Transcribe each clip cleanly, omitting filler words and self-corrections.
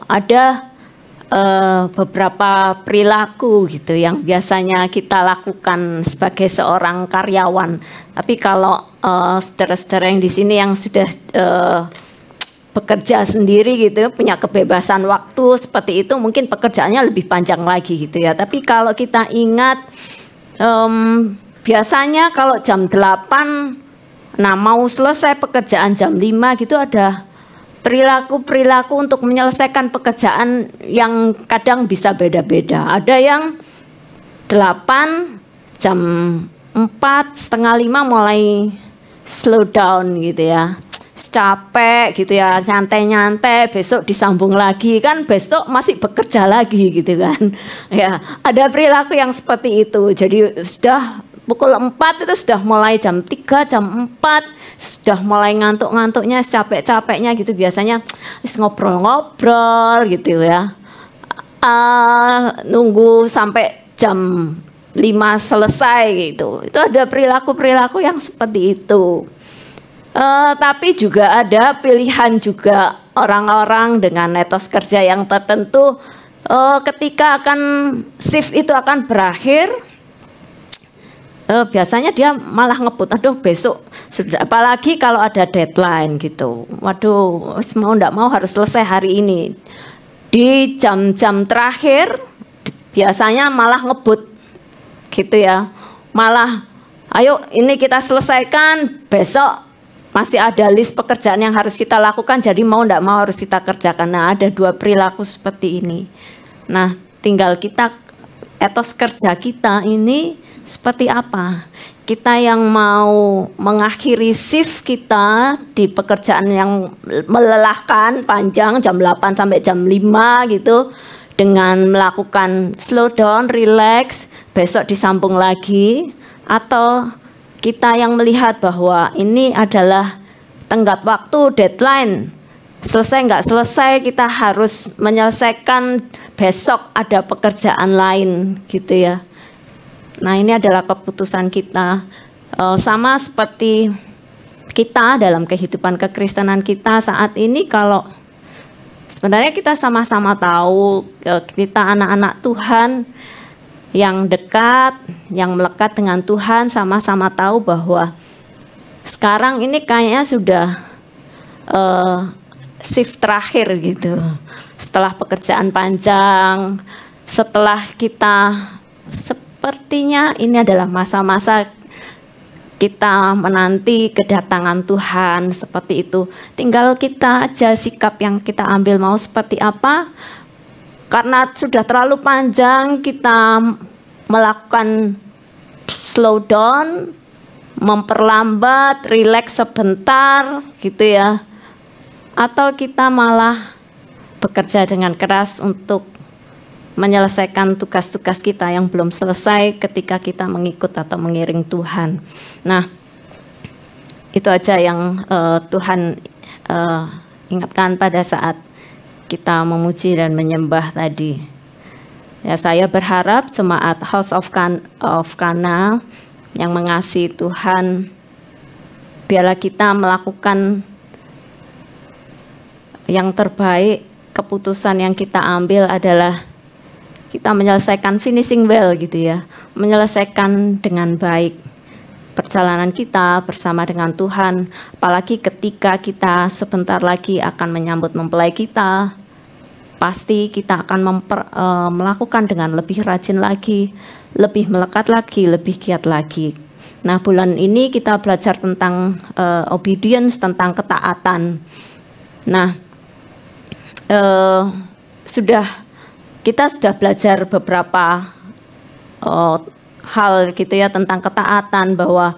ada beberapa perilaku gitu yang biasanya kita lakukan sebagai seorang karyawan. Tapi kalau saudara-saudara yang di sini yang sudah bekerja sendiri gitu, punya kebebasan waktu seperti itu, mungkin pekerjaannya lebih panjang lagi gitu ya. Tapi kalau kita ingat biasanya kalau jam 8, nah mau selesai pekerjaan jam 5 gitu, ada perilaku-perilaku untuk menyelesaikan pekerjaan yang kadang bisa beda-beda. Ada yang 8, jam 4, setengah 5 mulai slow down gitu ya. Capek gitu ya, nyantai-nyantai, besok disambung lagi, kan besok masih bekerja lagi gitu kan. Ya, ada perilaku yang seperti itu. Jadi sudah pukul 4 itu sudah mulai jam 3, jam 4 sudah mulai ngantuk-ngantuknya, capek-capeknya gitu, biasanya ngobrol-ngobrol gitu ya. Nunggu sampai jam 5 selesai gitu. Itu ada perilaku-perilaku yang seperti itu. Tapi juga ada pilihan juga orang-orang dengan etos kerja yang tertentu, ketika akan shift itu akan berakhir, biasanya dia malah ngebut, aduh besok sudah, apalagi kalau ada deadline gitu, waduh mau ndak mau harus selesai hari ini. Di jam-jam terakhir biasanya malah ngebut gitu ya, malah ayo ini kita selesaikan, besok masih ada list pekerjaan yang harus kita lakukan, jadi mau ndak mau harus kita kerjakan. Nah, ada dua perilaku seperti ini. Nah, tinggal kita, etos kerja kita ini seperti apa? Kita yang mau mengakhiri shift kita di pekerjaan yang melelahkan, panjang, jam 8 sampai jam 5 gitu, dengan melakukan slow down, relax, besok disambung lagi, atau kita yang melihat bahwa ini adalah tenggat waktu, deadline, selesai nggak selesai kita harus menyelesaikan, besok ada pekerjaan lain gitu ya. Nah, ini adalah keputusan kita. Sama seperti kita dalam kehidupan kekristenan kita saat ini, kalau sebenarnya kita sama-sama tahu kita anak-anak Tuhan yang dekat, yang melekat dengan Tuhan, sama-sama tahu bahwa sekarang ini kayaknya sudah shift terakhir gitu. Setelah pekerjaan panjang, setelah kita sepertinya ini adalah masa-masa kita menanti kedatangan Tuhan, seperti itu. Tinggal kita aja sikap yang kita ambil mau seperti apa. Karena sudah terlalu panjang kita melakukan slow down, memperlambat, relax sebentar gitu ya. Atau kita malah bekerja dengan keras untuk menyelesaikan tugas-tugas kita yang belum selesai ketika kita mengikut atau mengiring Tuhan. Nah, itu aja yang Tuhan ingatkan pada saat kita memuji dan menyembah tadi. Ya, saya berharap jemaat House of Kana yang mengasihi Tuhan, biarlah kita melakukan yang terbaik. Keputusan yang kita ambil adalah kita menyelesaikan finishing well gitu ya, menyelesaikan dengan baik perjalanan kita bersama dengan Tuhan. Apalagi ketika kita sebentar lagi akan menyambut mempelai kita, pasti kita akan melakukan dengan lebih rajin lagi, lebih melekat lagi, lebih giat lagi. Nah, bulan ini kita belajar tentang obedience, tentang ketaatan. Nah, kita sudah belajar beberapa hal gitu ya tentang ketaatan, bahwa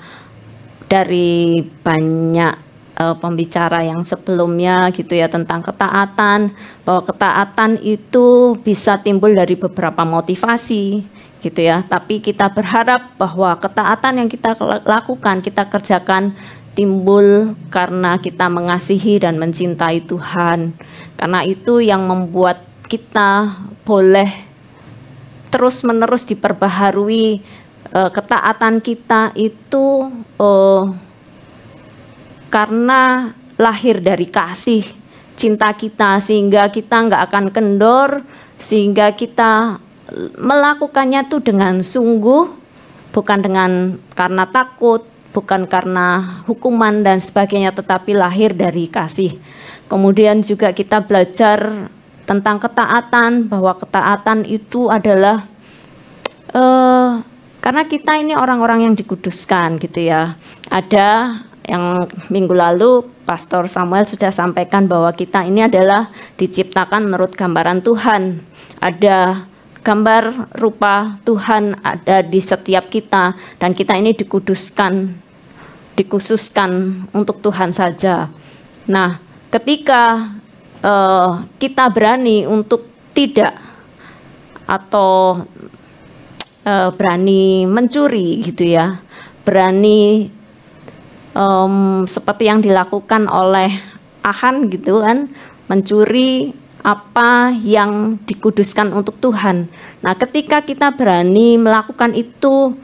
dari banyak pembicara yang sebelumnya gitu ya tentang ketaatan, bahwa ketaatan itu bisa timbul dari beberapa motivasi gitu ya. Tapi kita berharap bahwa ketaatan yang kita lakukan, kita kerjakan, timbul karena kita mengasihi dan mencintai Tuhan. Karena itu yang membuat kita boleh terus-menerus diperbaharui. Ketaatan kita itu karena lahir dari kasih cinta kita, sehingga kita nggak akan kendor, sehingga kita melakukannya tuh dengan sungguh, bukan karena takut, bukan karena hukuman dan sebagainya, tetapi lahir dari kasih. Kemudian juga kita belajar tentang ketaatan, bahwa ketaatan itu adalah karena kita ini orang-orang yang dikuduskan gitu ya. Ada yang minggu lalu Pastor Samuel sudah sampaikan bahwa kita ini adalah diciptakan menurut gambaran Tuhan. Ada gambar rupa Tuhan ada di setiap kita, dan kita ini dikuduskan, dikhususkan untuk Tuhan saja. Nah, ketika kita berani untuk tidak atau berani mencuri gitu ya, berani seperti yang dilakukan oleh Ahan gitu kan, mencuri apa yang dikuduskan untuk Tuhan. Nah, ketika kita berani melakukan itu,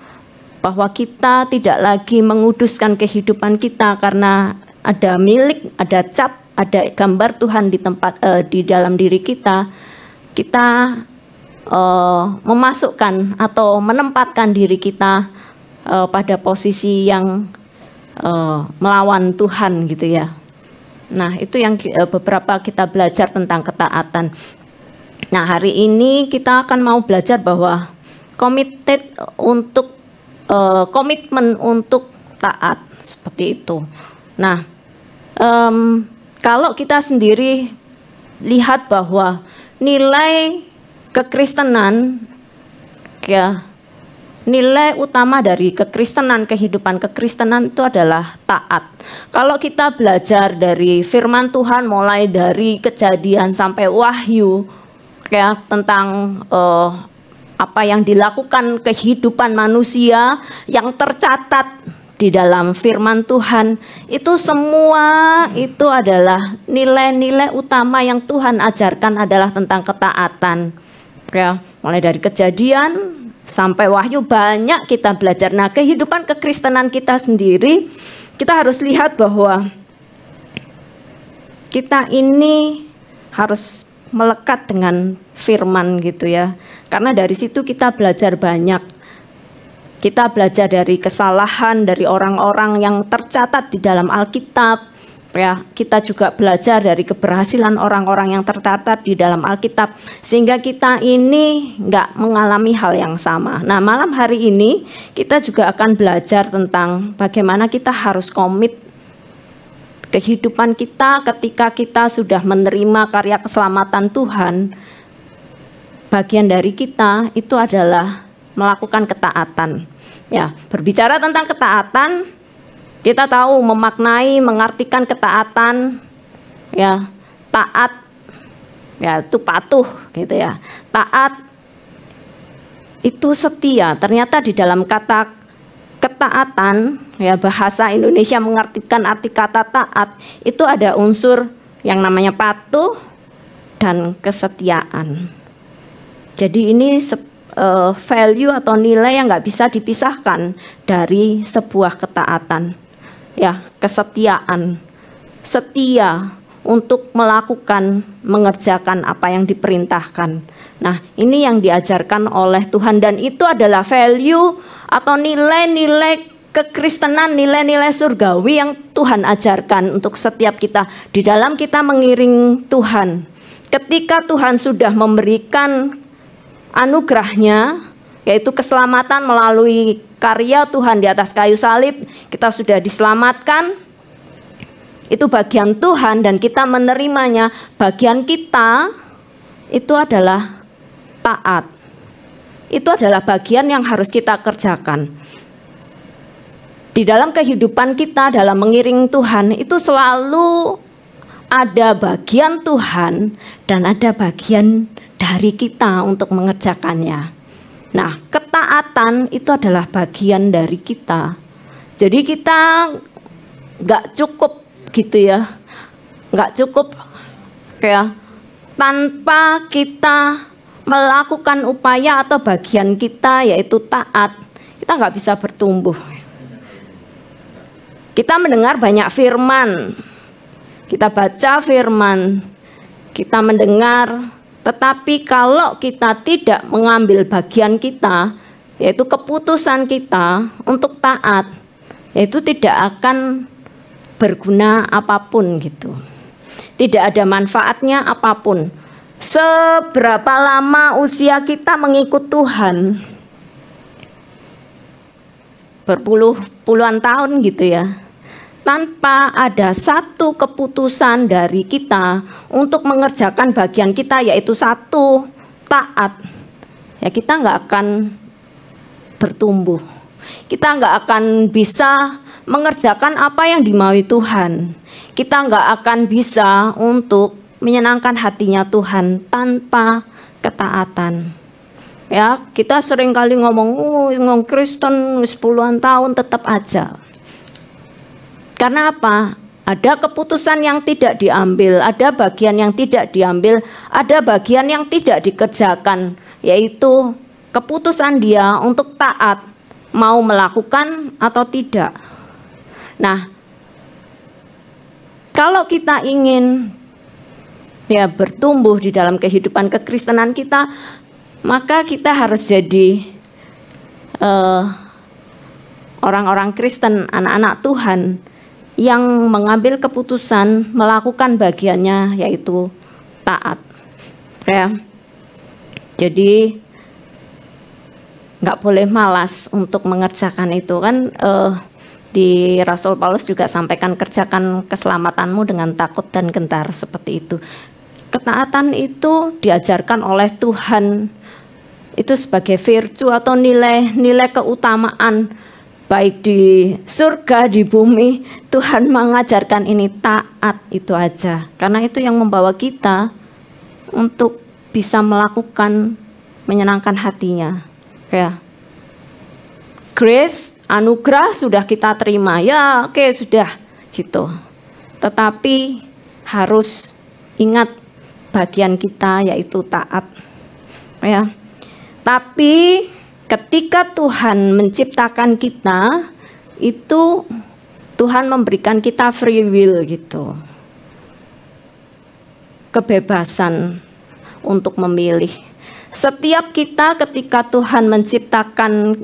bahwa kita tidak lagi menguduskan kehidupan kita karena ada milik, ada cap, ada gambar Tuhan di dalam diri kita, kita memasukkan atau menempatkan diri kita pada posisi yang melawan Tuhan gitu ya. Nah, itu yang beberapa kita belajar tentang ketaatan. Nah, hari ini kita akan mau belajar bahwa komitmen untuk taat seperti itu. Nah, kalau kita sendiri lihat bahwa nilai kekristenan, ya, nilai utama dari kekristenan, kehidupan kekristenan itu adalah taat. Kalau kita belajar dari firman Tuhan mulai dari Kejadian sampai Wahyu, ya, tentang apa yang dilakukan kehidupan manusia yang tercatat di dalam firman Tuhan, itu semua itu adalah nilai-nilai utama yang Tuhan ajarkan adalah tentang ketaatan. Ya, mulai dari Kejadian sampai Wahyu banyak kita belajar. Nah, kehidupan kekristenan kita sendiri, kita harus lihat bahwa kita ini harus melekat dengan firman gitu ya. Karena dari situ kita belajar banyak. Kita belajar dari kesalahan dari orang-orang yang tercatat di dalam Alkitab. Ya, kita juga belajar dari keberhasilan orang-orang yang tercatat di dalam Alkitab, sehingga kita ini nggak mengalami hal yang sama. Nah, malam hari ini kita juga akan belajar tentang bagaimana kita harus komit kehidupan kita ketika kita sudah menerima karya keselamatan Tuhan. Bagian dari kita itu adalah melakukan ketaatan. Ya, berbicara tentang ketaatan, kita tahu memaknai, mengartikan ketaatan, ya, taat, ya itu patuh gitu ya. Taat itu setia. Ternyata di dalam kata ketaatan, ya, bahasa Indonesia mengartikan arti kata taat itu ada unsur yang namanya patuh dan kesetiaan. Jadi ini value atau nilai yang nggak bisa dipisahkan dari sebuah ketaatan. Ya, kesetiaan, setia untuk melakukan, mengerjakan apa yang diperintahkan. Nah, ini yang diajarkan oleh Tuhan, dan itu adalah value atau nilai-nilai kekristenan, nilai-nilai surgawi yang Tuhan ajarkan untuk setiap kita di dalam kita mengiring Tuhan. Ketika Tuhan sudah memberikan anugerahnya, yaitu keselamatan melalui karya Tuhan di atas kayu salib, kita sudah diselamatkan. Itu bagian Tuhan dan kita menerimanya. Bagian kita itu adalah taat. Itu adalah bagian yang harus kita kerjakan. Di dalam kehidupan kita dalam mengiring Tuhan itu selalu ada bagian Tuhan dan ada bagian dari kita untuk mengerjakannya. Nah, ketaatan itu adalah bagian dari kita. Jadi kita nggak cukup gitu ya, nggak cukup kayak tanpa kita melakukan upaya atau bagian kita yaitu taat, kita nggak bisa bertumbuh. Kita mendengar banyak firman, kita baca firman, kita mendengar, tetapi kalau kita tidak mengambil bagian kita, yaitu keputusan kita untuk taat, yaitu tidak akan berguna apapun gitu. Tidak ada manfaatnya apapun. Seberapa lama usia kita mengikut Tuhan? Berpuluh-puluhan tahun gitu ya. Tanpa ada satu keputusan dari kita untuk mengerjakan bagian kita, yaitu satu, taat, ya kita nggak akan bertumbuh. Kita nggak akan bisa mengerjakan apa yang dimaui Tuhan. Kita nggak akan bisa untuk menyenangkan hatinya Tuhan tanpa ketaatan. Ya, kita sering kali ngomong Kristen puluhan tahun tetap aja. Karena apa? Ada keputusan yang tidak diambil, ada bagian yang tidak diambil, ada bagian yang tidak dikerjakan, yaitu keputusan dia untuk taat, mau melakukan atau tidak. Nah, kalau kita ingin ya bertumbuh di dalam kehidupan kekristenan kita, maka kita harus jadi orang-orang Kristen, anak-anak Tuhan yang mengambil keputusan melakukan bagiannya, yaitu taat. Ya. Jadi nggak boleh malas untuk mengerjakan itu kan. Di Rasul Paulus juga sampaikan, kerjakan keselamatanmu dengan takut dan gentar, seperti itu. Ketaatan itu diajarkan oleh Tuhan, itu sebagai virtue atau nilai keutamaan, baik di surga, di bumi. Tuhan mengajarkan ini, taat itu aja, karena itu yang membawa kita untuk bisa melakukan menyenangkan hatinya. Ya. Grace, anugerah sudah kita terima, ya oke, sudah gitu. Tetapi harus ingat bagian kita, yaitu taat. Ya. Tapi ketika Tuhan menciptakan kita, itu Tuhan memberikan kita free will gitu. Kebebasan untuk memilih. Setiap kita ketika Tuhan menciptakan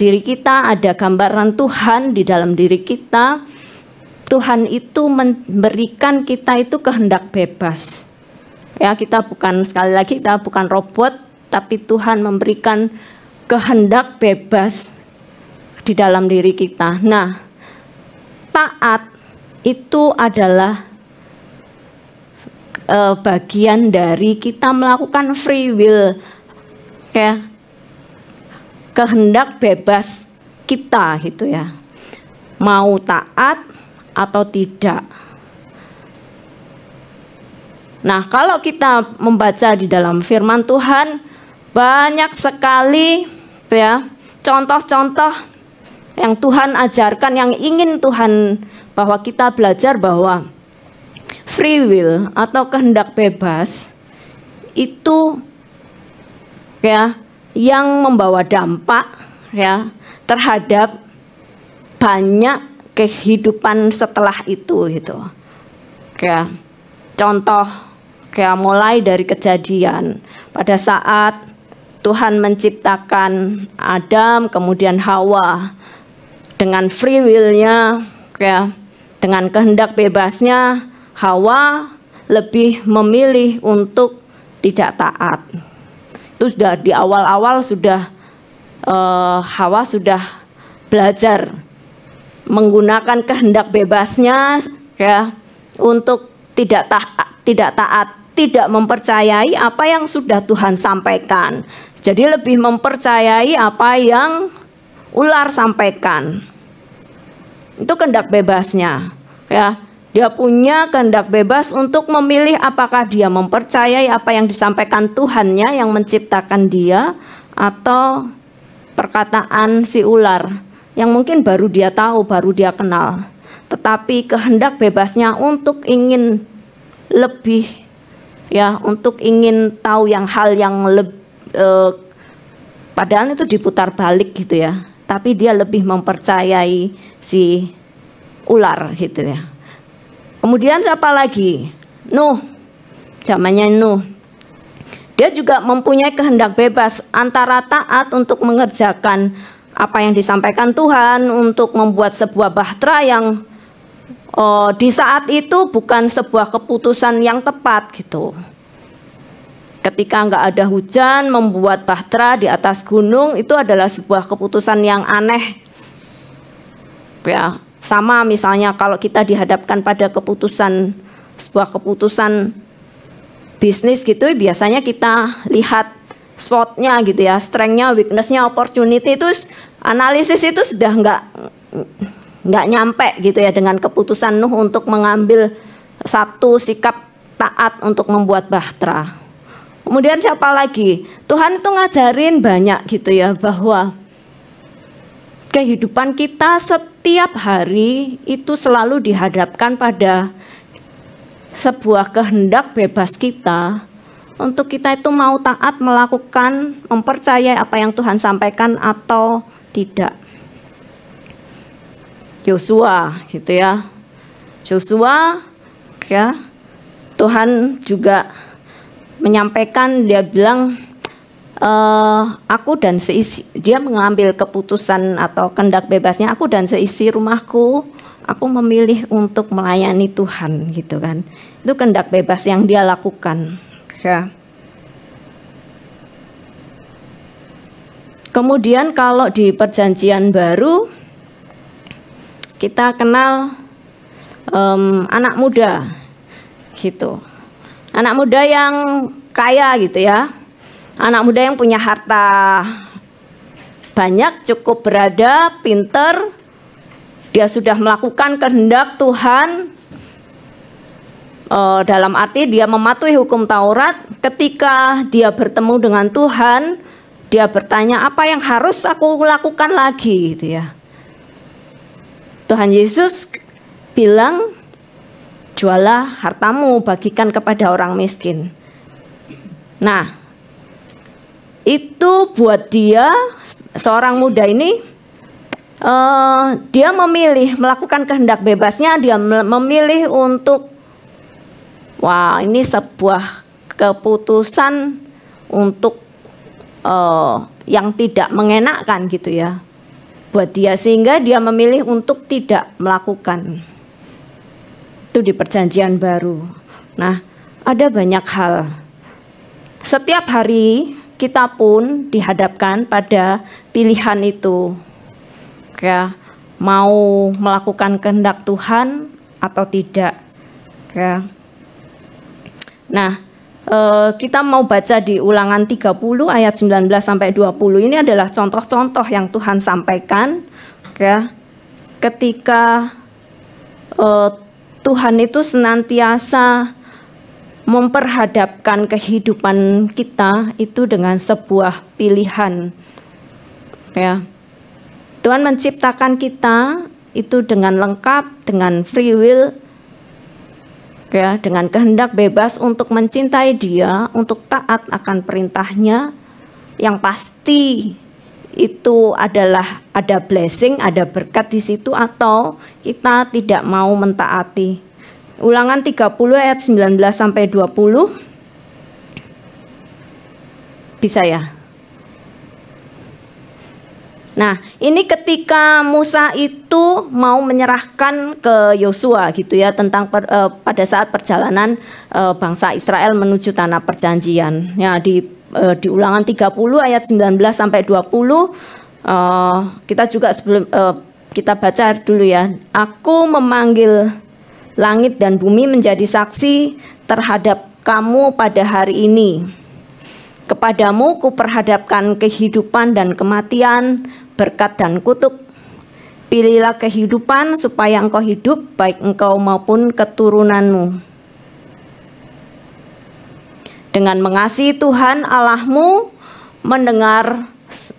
diri kita, ada gambaran Tuhan di dalam diri kita. Tuhan itu memberikan kita itu kehendak bebas. Ya, kita bukan, sekali lagi, kita bukan robot, tapi Tuhan memberikan kehendak bebas di dalam diri kita. Nah, taat itu adalah bagian dari kita melakukan free will, kayak kehendak bebas kita gitu ya, mau taat atau tidak. Nah, kalau kita membaca di dalam firman Tuhan, banyak sekali ya contoh-contoh yang Tuhan ajarkan, yang ingin Tuhan bahwa kita belajar bahwa free will atau kehendak bebas itu ya yang membawa dampak ya terhadap banyak kehidupan setelah itu gitu. Ya, contoh kayak mulai dari Kejadian, pada saat Tuhan menciptakan Adam kemudian Hawa, dengan free will-nya ya, dengan kehendak bebasnya, Hawa lebih memilih untuk tidak taat. Itu sudah di awal-awal sudah Hawa sudah belajar menggunakan kehendak bebasnya ya untuk tidak taat, tidak mempercayai apa yang sudah Tuhan sampaikan. Jadi lebih mempercayai apa yang ular sampaikan. Itu kehendak bebasnya ya. Dia punya kehendak bebas untuk memilih apakah dia mempercayai apa yang disampaikan Tuhannya yang menciptakan dia, atau perkataan si ular yang mungkin baru dia tahu, baru dia kenal. Tetapi kehendak bebasnya untuk ingin lebih ya, untuk ingin tahu hal yang padahal itu diputar balik gitu ya. Tapi dia lebih mempercayai si ular gitu ya. Kemudian siapa lagi? Nuh, zamannya Nuh. Dia juga mempunyai kehendak bebas antara taat untuk mengerjakan apa yang disampaikan Tuhan, untuk membuat sebuah bahtera yang di saat itu bukan sebuah keputusan yang tepat gitu. Ketika nggak ada hujan, membuat bahtera di atas gunung itu adalah sebuah keputusan yang aneh. Ya, sama misalnya kalau kita dihadapkan pada sebuah keputusan bisnis gitu, biasanya kita lihat SWOT-nya gitu ya, strength-nya, weakness-nya, opportunity, itu analisis itu sudah nggak nyampe gitu ya dengan keputusan Nuh untuk mengambil satu sikap taat untuk membuat bahtera. Kemudian siapa lagi? Tuhan itu ngajarin banyak gitu ya, bahwa kehidupan kita setiap hari itu selalu dihadapkan pada sebuah kehendak bebas kita untuk kita itu mau taat melakukan, mempercayai apa yang Tuhan sampaikan atau tidak. Yosua gitu ya. Yosua ya, Tuhan juga menyampaikan, dia bilang aku dan seisi, dia mengambil keputusan atau kehendak bebasnya, aku dan seisi rumahku, aku memilih untuk melayani Tuhan gitu kan. Itu kehendak bebas yang dia lakukan ya. Kemudian kalau di Perjanjian Baru kita kenal anak muda gitu. Anak muda yang kaya gitu ya. Anak muda yang punya harta banyak, cukup berada, pinter. Dia sudah melakukan kehendak Tuhan, dalam arti dia mematuhi hukum Taurat. Ketika dia bertemu dengan Tuhan, dia bertanya, apa yang harus aku lakukan lagi gitu ya. Tuhan Yesus bilang, jualah hartamu, bagikan kepada orang miskin. Nah, itu buat dia, seorang muda ini, dia memilih melakukan kehendak bebasnya. Dia memilih untuk, wah, ini sebuah keputusan untuk yang tidak mengenakkan gitu ya buat dia, sehingga dia memilih untuk tidak melakukan. Itu di Perjanjian Baru. Nah, ada banyak hal. Setiap hari kita pun dihadapkan pada pilihan itu ya, mau melakukan kehendak Tuhan atau tidak ya. Nah, kita mau baca di Ulangan 30 ayat 19 sampai 20. Ini adalah contoh-contoh yang Tuhan sampaikan ya, ketika Tuhan itu senantiasa memperhadapkan kehidupan kita itu dengan sebuah pilihan ya. Tuhan menciptakan kita itu dengan lengkap, dengan free will ya, dengan kehendak bebas untuk mencintai Dia, untuk taat akan perintahnya. Yang pasti itu adalah ada blessing, ada berkat di situ, atau kita tidak mau mentaati. Ulangan 30 ayat 19 sampai 20. Bisa ya? Nah, ini ketika Musa itu mau menyerahkan ke Yosua gitu ya, tentang pada saat perjalanan bangsa Israel menuju tanah perjanjian. Ya, di Ulangan 30 ayat 19 sampai 20, kita juga sebelum kita baca dulu ya. Aku memanggil langit dan bumi menjadi saksi terhadap kamu pada hari ini. Kepadamu kuperhadapkan kehidupan dan kematian, berkat dan kutuk. Pilihlah kehidupan supaya engkau hidup, baik engkau maupun keturunanmu. Dengan mengasihi Tuhan Allahmu,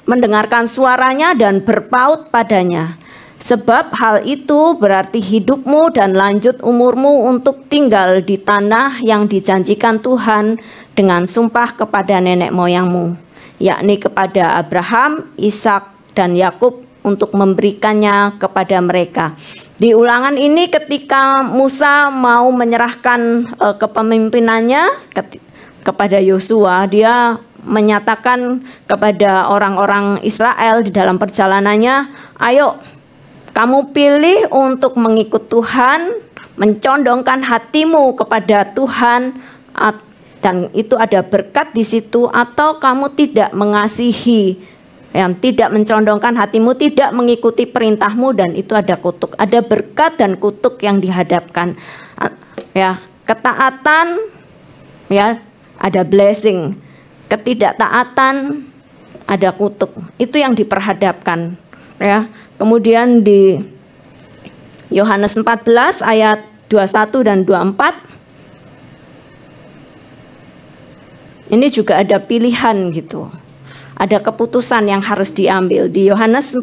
mendengarkan suaranya dan berpaut padanya. Sebab hal itu berarti hidupmu dan lanjut umurmu untuk tinggal di tanah yang dijanjikan Tuhan dengan sumpah kepada nenek moyangmu, yakni kepada Abraham, Ishak, dan Yakub untuk memberikannya kepada mereka. Di Ulangan ini ketika Musa mau menyerahkan kepemimpinannya kepada Yosua, dia menyatakan kepada orang-orang Israel di dalam perjalanannya, ayo kamu pilih untuk mengikut Tuhan, mencondongkan hatimu kepada Tuhan, dan itu ada berkat di situ, atau kamu tidak mengasihi, yang tidak mencondongkan hatimu, tidak mengikuti perintahmu, dan itu ada kutuk, ada berkat dan kutuk yang dihadapkan. Ya, ketaatan, ya, ada blessing. Ketidaktaatan, ada kutuk. Itu yang diperhadapkan. Ya, kemudian di Yohanes 14 ayat 21 dan 24, ini juga ada pilihan gitu. Ada keputusan yang harus diambil. Di Yohanes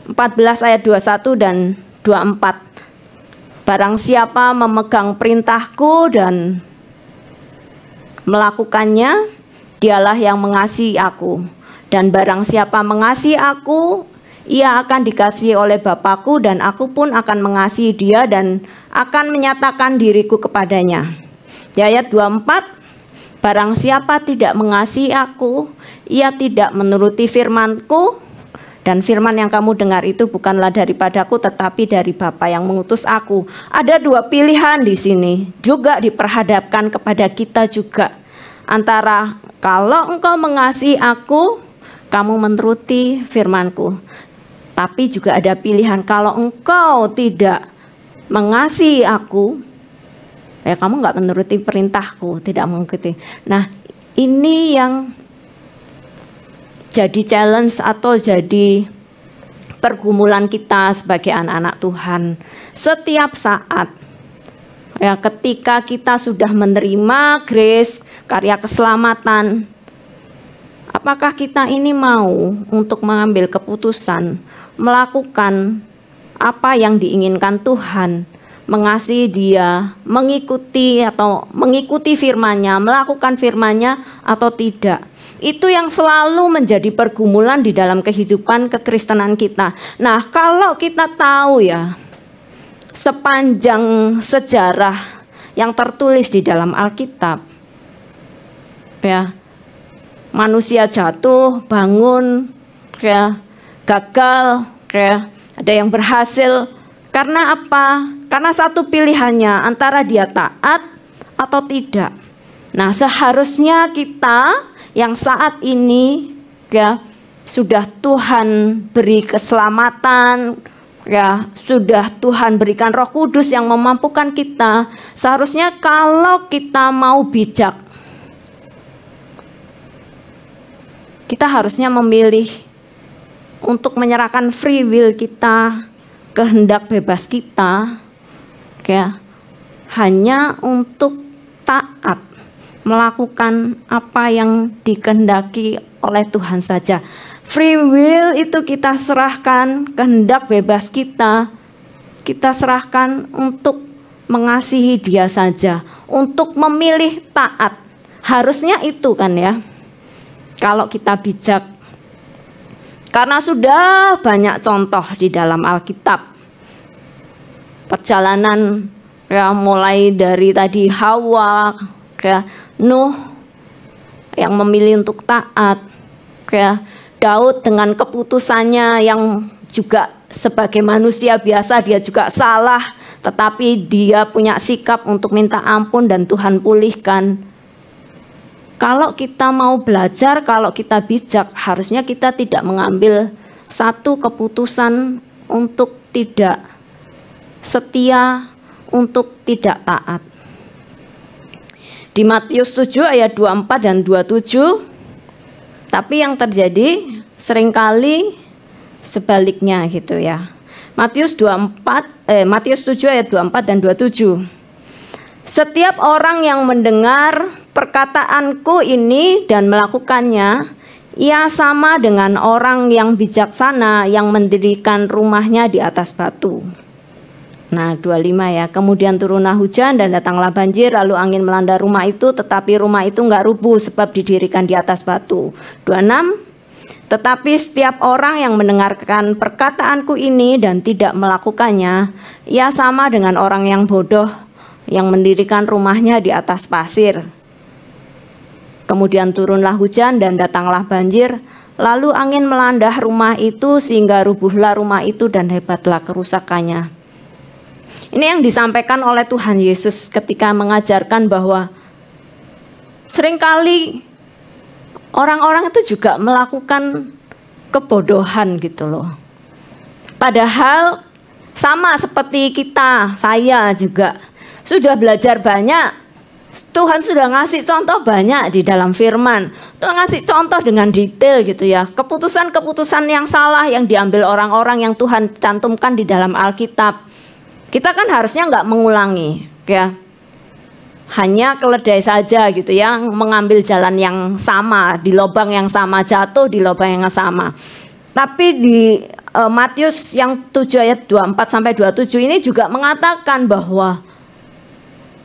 14 ayat 21 dan 24. Barang siapa memegang perintahku dan melakukannya, dialah yang mengasihi aku. Dan barang siapa mengasihi aku, ia akan dikasihi oleh Bapakku, dan aku pun akan mengasihi dia dan akan menyatakan diriku kepadanya. Di ayat 24, barang siapa tidak mengasihi aku, ia tidak menuruti firmanku, dan firman yang kamu dengar itu bukanlah daripadaku tetapi dari Bapa yang mengutus aku. Ada dua pilihan di sini, juga diperhadapkan kepada kita juga. Antara kalau engkau mengasihi aku, kamu menuruti firmanku. Tapi juga ada pilihan kalau engkau tidak mengasihi aku, ya kamu nggak menuruti perintahku, tidak mengikuti. Nah, ini yang jadi challenge atau jadi pergumulan kita sebagai anak-anak Tuhan. Setiap saat, ya ketika kita sudah menerima grace, karya keselamatan, apakah kita ini mau untuk mengambil keputusan, melakukan apa yang diinginkan Tuhan, mengasihi Dia, mengikuti firman-Nya, melakukan firman-Nya atau tidak? Itu yang selalu menjadi pergumulan di dalam kehidupan kekristenan kita. Nah, kalau kita tahu ya, sepanjang sejarah yang tertulis di dalam Alkitab, ya, manusia jatuh, bangun, ya, gagal, ya, ada yang berhasil. Karena apa? Karena satu pilihannya, antara dia taat atau tidak. Nah, seharusnya kita yang saat ini, ya, sudah Tuhan beri keselamatan, ya, sudah Tuhan berikan Roh Kudus yang memampukan kita. Seharusnya kalau kita mau bijak, kita harusnya memilih untuk menyerahkan free will kita, kehendak bebas kita, ya, hanya untuk taat, melakukan apa yang dikehendaki oleh Tuhan saja. Free will itu kita serahkan, kehendak bebas kita serahkan untuk mengasihi Dia saja, untuk memilih taat. Harusnya itu kan ya, kalau kita bijak. Karena sudah banyak contoh di dalam Alkitab. Perjalanan, ya, mulai dari tadi Hawa ke Nuh yang memilih untuk taat, ya, Daud dengan keputusannya yang juga sebagai manusia biasa dia juga salah, tetapi dia punya sikap untuk minta ampun dan Tuhan pulihkan. Kalau kita mau belajar, kalau kita bijak, harusnya kita tidak mengambil satu keputusan untuk tidak setia, untuk tidak taat. Di Matius 7 ayat 24 dan 27, tapi yang terjadi seringkali sebaliknya gitu ya. Matius 7 ayat 24 dan 27. Setiap orang yang mendengar perkataanku ini dan melakukannya, ia sama dengan orang yang bijaksana yang mendirikan rumahnya di atas batu. Nah, 25 ya. Kemudian turunlah hujan dan datanglah banjir, lalu angin melanda rumah itu, tetapi rumah itu enggak rubuh sebab didirikan di atas batu. 26. Tetapi setiap orang yang mendengarkan perkataanku ini dan tidak melakukannya, ia sama dengan orang yang bodoh yang mendirikan rumahnya di atas pasir. Kemudian turunlah hujan dan datanglah banjir, lalu angin melanda rumah itu sehingga rubuhlah rumah itu dan hebatlah kerusakannya. Ini yang disampaikan oleh Tuhan Yesus ketika mengajarkan bahwa seringkali orang-orang itu juga melakukan kebodohan gitu loh. Padahal sama seperti kita, saya juga sudah belajar banyak. Tuhan sudah ngasih contoh banyak di dalam firman. Tuhan ngasih contoh dengan detail gitu ya. Keputusan-keputusan yang salah yang diambil orang-orang yang Tuhan cantumkan di dalam Alkitab. Kita kan harusnya nggak mengulangi ya. Hanya keledai saja gitu ya, mengambil jalan yang sama, di lubang yang sama, jatuh di lubang yang sama. Tapi di Matius yang 7 ayat 24 sampai 27 ini juga mengatakan bahwa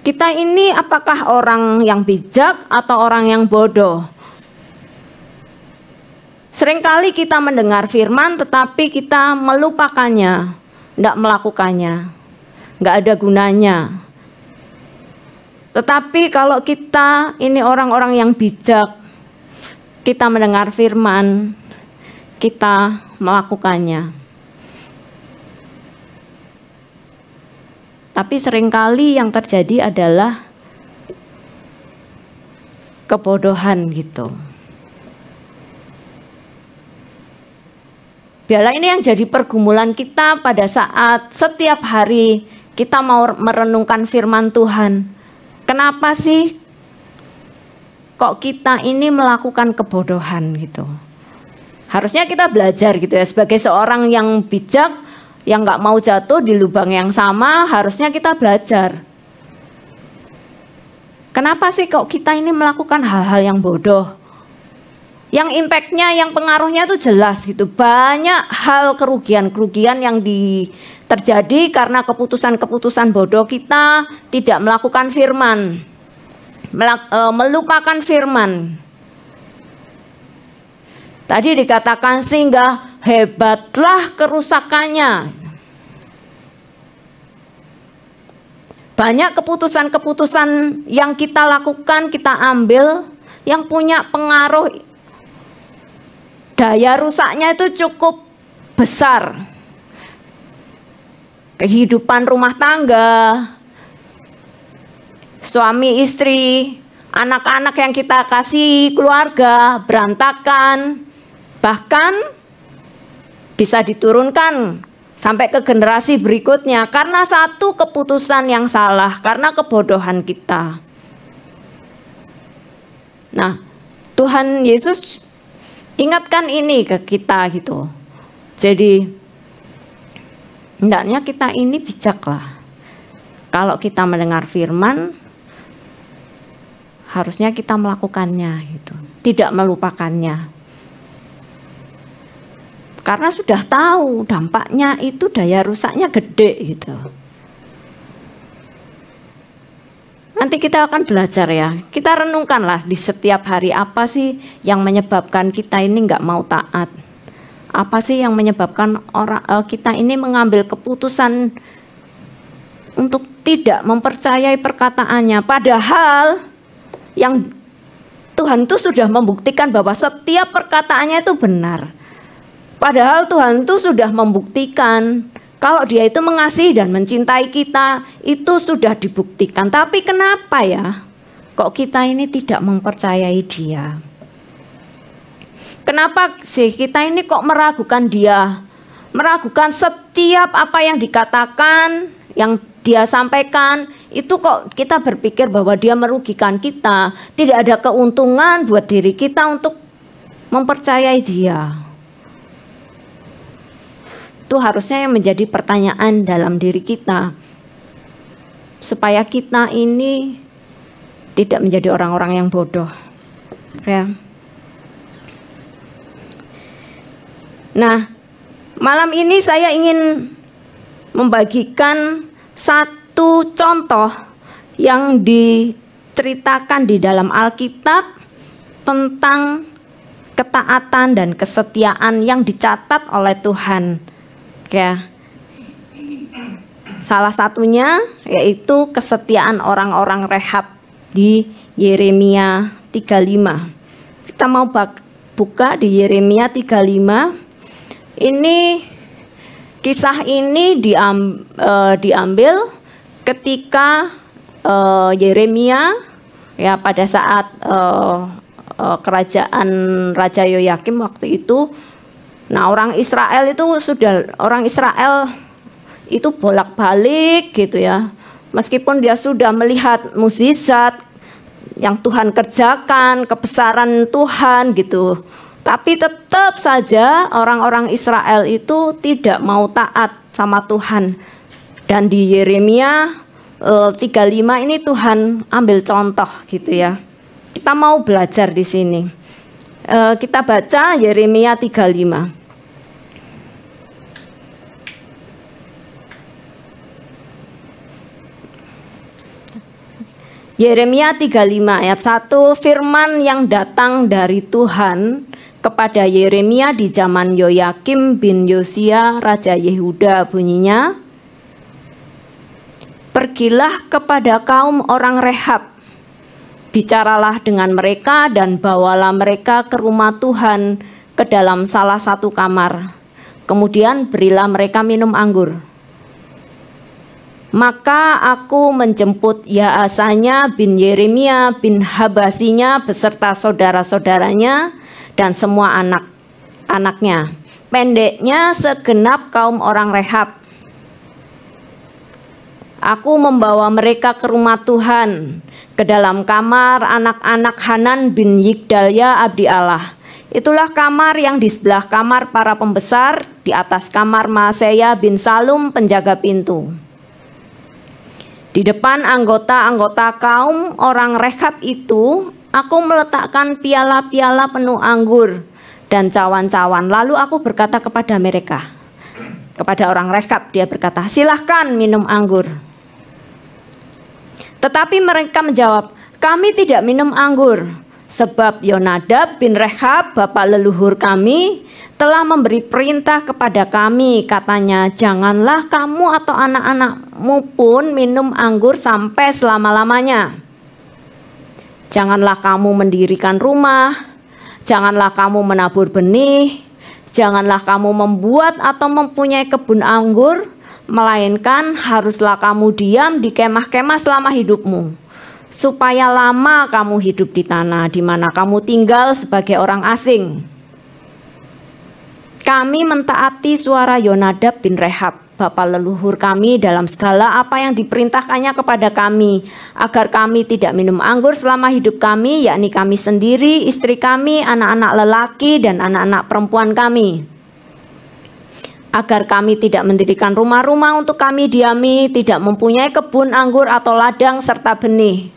kita ini apakah orang yang bijak atau orang yang bodoh? Seringkali kita mendengar firman tetapi kita melupakannya, tidak melakukannya, nggak ada gunanya. Tetapi kalau kita ini orang-orang yang bijak, kita mendengar firman, kita melakukannya. Tapi seringkali yang terjadi adalah kebodohan gitu. Biarlah ini yang jadi pergumulan kita pada saat setiap hari kita mau merenungkan firman Tuhan. Kenapa sih kok kita ini melakukan kebodohan gitu? Harusnya kita belajar gitu ya, sebagai seorang yang bijak, yang nggak mau jatuh di lubang yang sama, harusnya kita belajar. Kenapa sih kok kita ini melakukan hal-hal yang bodoh? Yang impactnya, yang pengaruhnya itu jelas gitu. Banyak hal kerugian-kerugian yang terjadi karena keputusan-keputusan bodoh kita tidak melakukan firman, melupakan firman. Tadi dikatakan sehingga hebatlah kerusakannya. Banyak keputusan-keputusan yang kita lakukan, kita ambil, yang punya pengaruh, daya rusaknya itu cukup besar. Kehidupan rumah tangga, suami istri, anak-anak yang kita kasih, keluarga berantakan, bahkan bisa diturunkan sampai ke generasi berikutnya karena satu keputusan yang salah, karena kebodohan kita. Nah, Tuhan Yesus ingatkan ini ke kita gitu. Jadi hendaknya kita ini bijaklah. Kalau kita mendengar firman, harusnya kita melakukannya gitu, tidak melupakannya. Karena sudah tahu dampaknya itu daya rusaknya gede gitu. Nanti kita akan belajar ya. Kita renungkanlah di setiap hari apa sih yang menyebabkan kita ini nggak mau taat. Apa sih yang menyebabkan kita ini mengambil keputusan untuk tidak mempercayai perkataannya. Padahal yang Tuhan itu sudah membuktikan bahwa setiap perkataannya itu benar. Padahal Tuhan itu sudah membuktikan kalau Dia itu mengasihi dan mencintai kita, itu sudah dibuktikan. Tapi kenapa ya kok kita ini tidak mempercayai Dia? Kenapa sih kita ini kok meragukan Dia? Meragukan setiap apa yang dikatakan, yang Dia sampaikan, itu kok kita berpikir bahwa Dia merugikan kita. Tidak ada keuntungan buat diri kita untuk mempercayai Dia. Itu harusnya yang menjadi pertanyaan dalam diri kita, supaya kita ini tidak menjadi orang-orang yang bodoh ya. Nah, malam ini saya ingin membagikan satu contoh yang diceritakan di dalam Alkitab tentang ketaatan dan kesetiaan yang dicatat oleh Tuhan. Ya. Salah satunya yaitu kesetiaan orang-orang Rehab di Yeremia 35. Kita mau buka di Yeremia 35. Ini kisah ini diambil ketika Yeremia ya pada saat kerajaan Raja Yoyakim waktu itu. Nah, orang Israel itu bolak-balik gitu ya. Meskipun dia sudah melihat mukjizat yang Tuhan kerjakan, kebesaran Tuhan gitu, tapi tetap saja orang-orang Israel itu tidak mau taat sama Tuhan. Dan di Yeremia 35 ini Tuhan ambil contoh gitu ya. Kita mau belajar di sini. Kita baca Yeremia 35. Yeremia 35 ayat 1, firman yang datang dari Tuhan kepada Yeremia di zaman Yoyakim bin Yosia Raja Yehuda bunyinya, pergilah kepada kaum orang Rehab, bicaralah dengan mereka dan bawalah mereka ke rumah Tuhan ke dalam salah satu kamar, kemudian berilah mereka minum anggur. Maka aku menjemput Yaasanya bin Yeremia bin Habasinya beserta saudara-saudaranya dan semua anak-anaknya, pendeknya segenap kaum orang Rehab. Aku membawa mereka ke rumah Tuhan, ke dalam kamar anak-anak Hanan bin Yigdalya abdi Allah. Itulah kamar yang di sebelah kamar para pembesar, di atas kamar Maaseya bin Salum penjaga pintu. Di depan anggota-anggota kaum orang Rehab itu, aku meletakkan piala-piala penuh anggur dan cawan-cawan. Lalu aku berkata kepada mereka, kepada orang Rehab, dia berkata, silahkan minum anggur. Tetapi mereka menjawab, kami tidak minum anggur, sebab Yonadab bin Rehab, bapak leluhur kami, telah memberi perintah kepada kami, katanya, janganlah kamu atau anak-anakmu pun minum anggur sampai selama-lamanya. Janganlah kamu mendirikan rumah, janganlah kamu menabur benih, janganlah kamu membuat atau mempunyai kebun anggur, melainkan haruslah kamu diam di kemah-kemah selama hidupmu, supaya lama kamu hidup di tanah di mana kamu tinggal sebagai orang asing. Kami mentaati suara Yonadab bin Rehab, bapak leluhur kami dalam segala apa yang diperintahkannya kepada kami, agar kami tidak minum anggur selama hidup kami, yakni kami sendiri, istri kami, anak-anak lelaki dan anak-anak perempuan kami. Agar kami tidak mendirikan rumah-rumah untuk kami diami, tidak mempunyai kebun anggur atau ladang serta benih.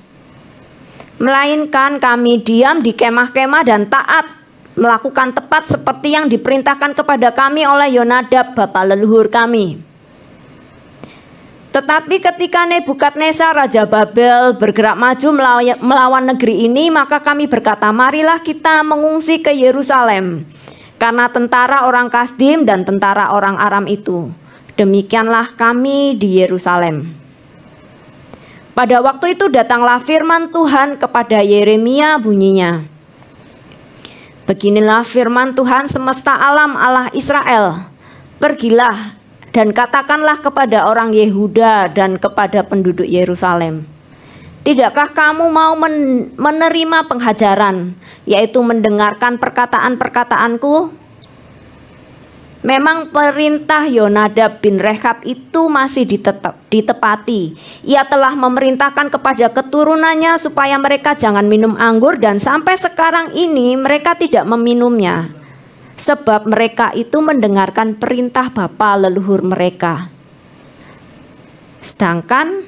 Melainkan kami diam di kemah-kemah dan taat melakukan tepat seperti yang diperintahkan kepada kami oleh Yonadab bapak leluhur kami. Tetapi ketika Nebukadnezar Raja Babel bergerak maju melawan negeri ini, maka kami berkata, marilah kita mengungsi ke Yerusalem, karena tentara orang Kasdim dan tentara orang Aram itu. Demikianlah kami di Yerusalem. Pada waktu itu datanglah firman Tuhan kepada Yeremia bunyinya, beginilah firman Tuhan semesta alam Allah Israel, pergilah dan katakanlah kepada orang Yehuda dan kepada penduduk Yerusalem, tidakkah kamu mau menerima penghajaran, yaitu mendengarkan perkataan-perkataanku? Memang perintah Yonadab bin Rehab itu masih ditepati. Ia telah memerintahkan kepada keturunannya supaya mereka jangan minum anggur, dan sampai sekarang ini mereka tidak meminumnya, sebab mereka itu mendengarkan perintah bapa leluhur mereka. Sedangkan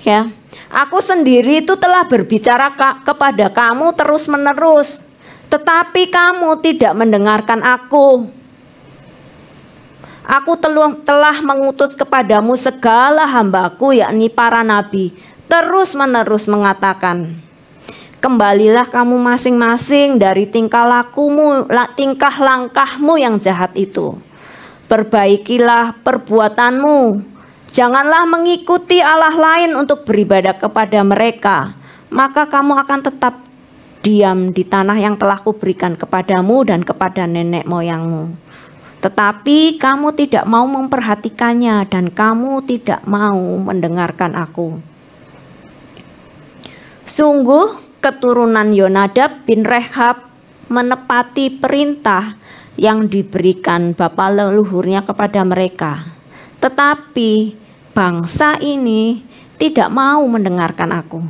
ya, aku sendiri itu telah berbicara kepada kamu terus-menerus, tetapi kamu tidak mendengarkan aku. Aku telah mengutus kepadamu segala hambaku, yakni para nabi, terus-menerus mengatakan, Kembalilah kamu masing-masing dari tingkah langkahmu yang jahat itu. Perbaikilah perbuatanmu. Janganlah mengikuti Allah lain untuk beribadah kepada mereka. Maka kamu akan tetap diam di tanah yang telah kuberikan kepadamu dan kepada nenek moyangmu. Tetapi kamu tidak mau memperhatikannya dan kamu tidak mau mendengarkan aku. Sungguh keturunan Yonadab bin Rechab menepati perintah yang diberikan bapa leluhurnya kepada mereka. Tetapi bangsa ini tidak mau mendengarkan aku.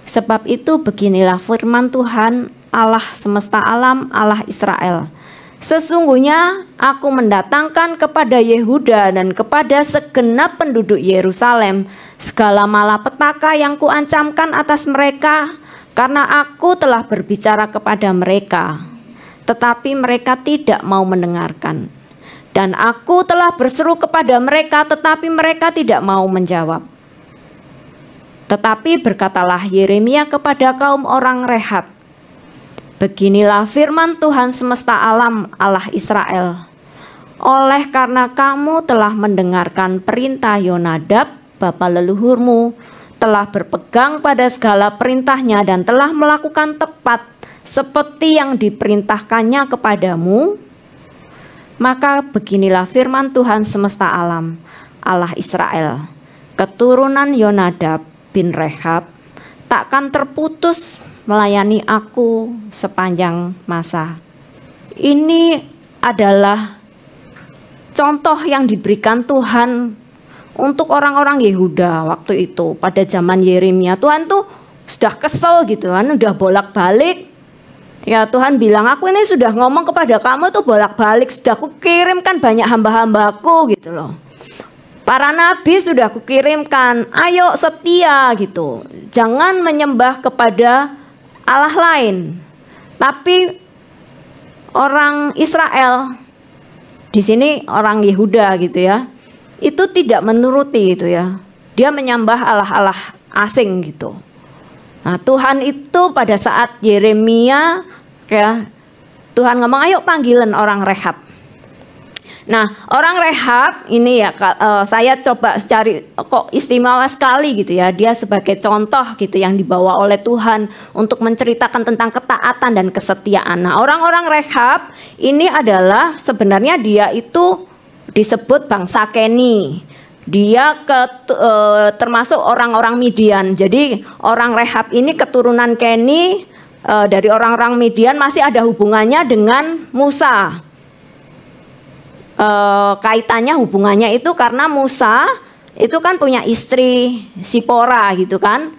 Sebab itu beginilah firman Tuhan Allah semesta alam, Allah Israel. Sesungguhnya aku mendatangkan kepada Yehuda dan kepada segenap penduduk Yerusalem segala malapetaka yang kuancamkan atas mereka, karena aku telah berbicara kepada mereka, tetapi mereka tidak mau mendengarkan. Dan aku telah berseru kepada mereka, tetapi mereka tidak mau menjawab. Tetapi berkatalah Yeremia kepada kaum orang Rechab, beginilah firman Tuhan semesta alam, Allah Israel. Oleh karena kamu telah mendengarkan perintah Yonadab, bapa leluhurmu, telah berpegang pada segala perintahnya dan telah melakukan tepat seperti yang diperintahkannya kepadamu, maka beginilah firman Tuhan semesta alam, Allah Israel. Keturunan Yonadab bin Rechab takkan terputus melayani aku sepanjang masa. Ini adalah contoh yang diberikan Tuhan untuk orang-orang Yehuda waktu itu pada zaman Yeremia. Tuhan tuh sudah kesel gitu kan, udah bolak-balik. Ya Tuhan bilang, aku ini sudah ngomong kepada kamu tuh bolak-balik, sudah kukirimkan banyak hamba-hambaku gitu loh. Para nabi sudah kukirimkan, ayo setia gitu. Jangan menyembah kepada Allah lain. Tapi orang Israel, di sini orang Yehuda gitu ya, itu tidak menuruti itu ya. Dia menyembah Allah-Allah asing gitu. Nah, Tuhan itu pada saat Yeremia ya, Tuhan ngomong ayo panggilan orang Rechab. Nah, orang Rechab ini ya saya coba cari kok istimewa sekali gitu ya. Dia sebagai contoh gitu yang dibawa oleh Tuhan untuk menceritakan tentang ketaatan dan kesetiaan. Nah, orang-orang Rechab ini adalah sebenarnya dia itu disebut bangsa Keni. Dia termasuk orang-orang Midian. Jadi orang Rechab ini keturunan Keni, dari orang-orang Midian, masih ada hubungannya dengan Musa. Kaitannya hubungannya itu karena Musa itu kan punya istri Sipora gitu kan,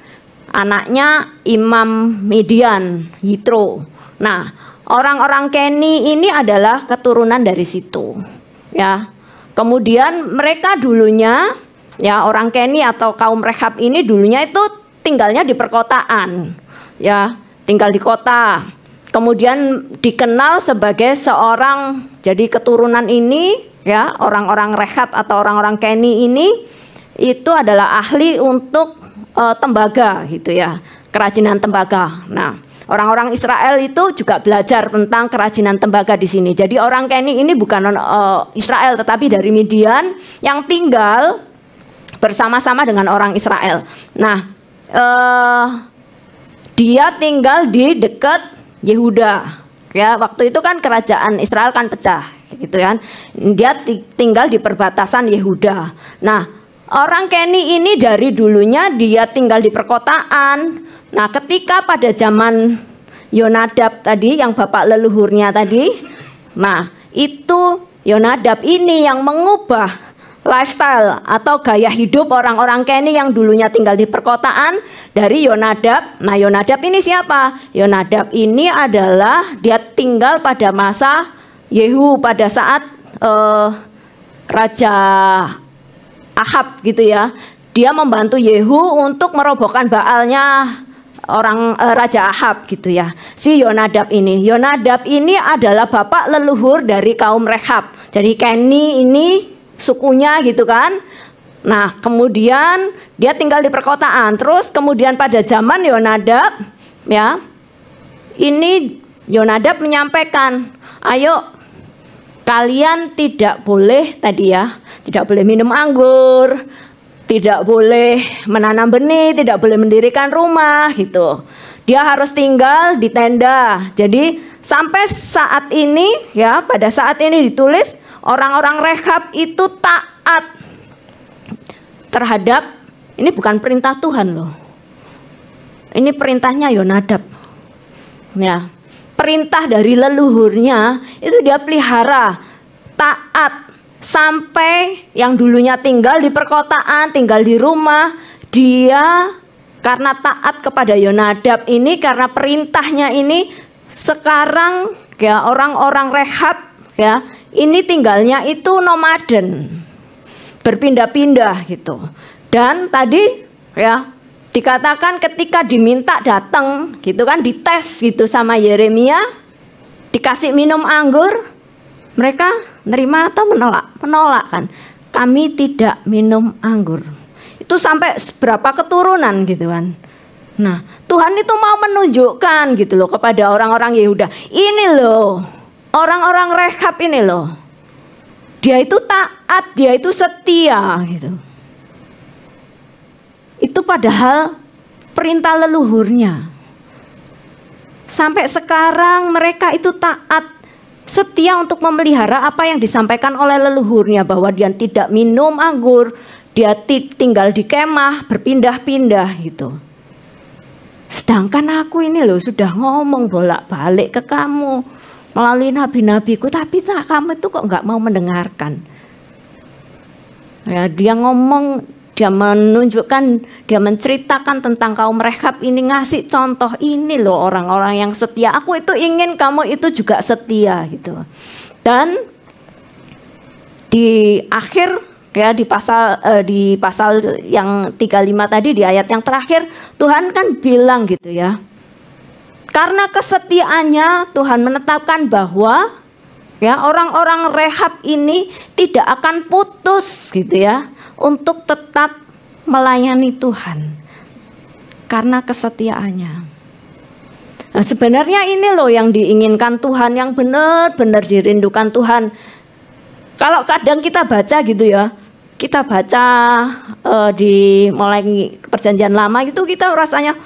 anaknya Imam Midian, Yitro. Nah, orang-orang Keni ini adalah keturunan dari situ ya. Kemudian mereka dulunya ya, orang Keni atau kaum Rechab ini dulunya itu tinggalnya di perkotaan ya, tinggal di kota. Kemudian dikenal sebagai seorang, jadi keturunan ini ya, orang-orang Rechab atau orang-orang Keni ini itu adalah ahli untuk tembaga gitu ya, kerajinan tembaga. Nah, orang-orang Israel itu juga belajar tentang kerajinan tembaga di sini. Jadi orang Keni ini bukan Israel tetapi dari Midian yang tinggal bersama-sama dengan orang Israel. Nah, dia tinggal di dekat Yehuda ya, waktu itu kan kerajaan Israel kan pecah gitu kan. Dia tinggal di perbatasan Yehuda. Nah, orang Keni ini dari dulunya dia tinggal di perkotaan. Nah, ketika pada zaman Yonadab tadi yang bapak leluhurnya tadi, nah itu Yonadab ini yang mengubah lifestyle atau gaya hidup orang-orang Keni yang dulunya tinggal di perkotaan dari Yonadab. Nah, Yonadab ini siapa? Yonadab ini adalah dia tinggal pada masa Yehu, pada saat Raja Ahab gitu ya. Dia membantu Yehu untuk merobohkan Baalnya orang Raja Ahab gitu ya. Si Yonadab ini adalah bapak leluhur dari kaum Rechab. Jadi Keni ini sukunya gitu kan. Nah, kemudian dia tinggal di perkotaan. Terus kemudian pada zaman Yonadab, ya, ini Yonadab menyampaikan, ayo kalian tidak boleh tadi ya, tidak boleh minum anggur, tidak boleh menanam benih, tidak boleh mendirikan rumah gitu. Dia harus tinggal di tenda. Jadi sampai saat ini ya, pada saat ini ditulis orang-orang Rehab itu taat terhadap, ini bukan perintah Tuhan loh. Ini perintahnya Yonadab. Ya, perintah dari leluhurnya itu dia pelihara, taat sampai yang dulunya tinggal di perkotaan, tinggal di rumah, dia karena taat kepada Yonadab ini, karena perintahnya ini, sekarang ya orang-orang Rehab ya, ini tinggalnya itu nomaden, berpindah-pindah gitu. Dan tadi ya dikatakan ketika diminta datang gitu kan, dites gitu sama Yeremia, dikasih minum anggur, mereka nerima atau menolak? Menolak kan. Kami tidak minum anggur. Itu sampai berapa keturunan gitu kan. Nah, Tuhan itu mau menunjukkan gitu loh kepada orang-orang Yehuda, ini loh orang-orang Rehab ini loh, dia itu taat, dia itu setia gitu. Itu padahal perintah leluhurnya. Sampai sekarang mereka itu taat, setia untuk memelihara apa yang disampaikan oleh leluhurnya, bahwa dia tidak minum anggur, dia tinggal di kemah, berpindah-pindah gitu. Sedangkan aku ini loh sudah ngomong bolak-balik ke kamu melalui nabi-nabiku, tapi kamu itu kok nggak mau mendengarkan. Ya, dia ngomong, dia menunjukkan, dia menceritakan tentang kaum Rehab ini, ngasih contoh, ini loh orang-orang yang setia. Aku itu ingin kamu itu juga setia gitu. Dan di akhir ya, di pasal yang 35 tadi, di ayat yang terakhir, Tuhan kan bilang gitu ya, karena kesetiaannya Tuhan menetapkan bahwa ya orang-orang Rehab ini tidak akan putus gitu ya, untuk tetap melayani Tuhan karena kesetiaannya. Nah, sebenarnya ini loh yang diinginkan Tuhan, yang benar-benar dirindukan Tuhan. Kalau kadang kita baca gitu ya, kita baca di mulai perjanjian lama gitu, kita rasanya